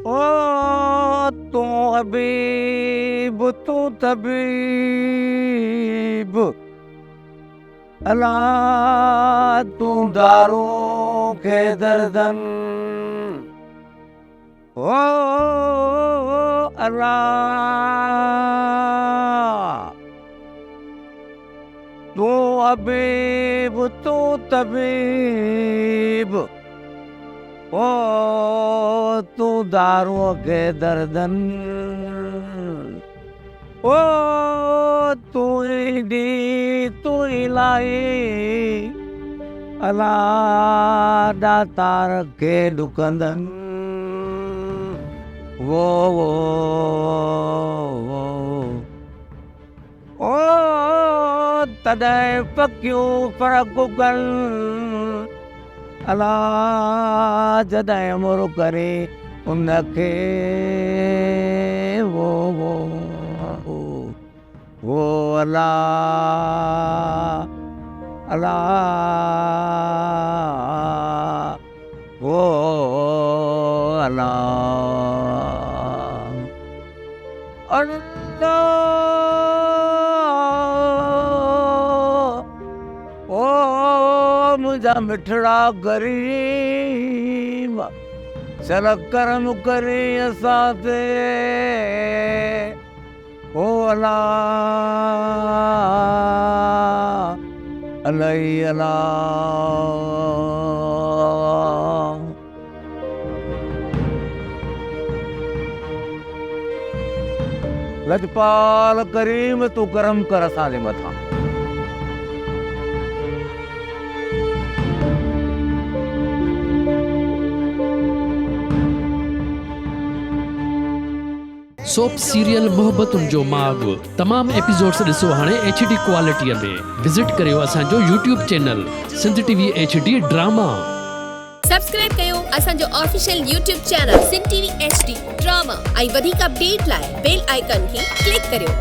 ओ तू हबीब तू तबीब, अल्लाह तू दारों के दर्दन, ओ अल्लाह तू हबीब तू तबीब, ओ तू दारों के दर्दन, ओ तू दी तू इलाही, अल्लाह दातार के दुकंदन, वो ओ तॾहिं पकियूं फरकुकन, अल्लाह जॾहिं मुर करे उनखे वो अल्लाह अल्लाह वो अल्लाह अल्लाह ओ मुंहिंजा मिठड़ा गरीब चल करम करे असां ते, ओ अल्लाह अल्लाह अल्लाह लजपाल करीम तू करम कर असां जे मथां। सोप सीरियल मोहब्बतुन जो माग तमाम एपिसोड्स ॾिसो हाणे HD क्वालिटीअ में। विजिट करियो असांजो YouTube channel Sindh TV HD drama. Subscribe कयो असांजो official YouTube channel Sindh TV HD drama ऐं वधीक अपडेट लाइ बेल आइकन खे क्लिक करियो।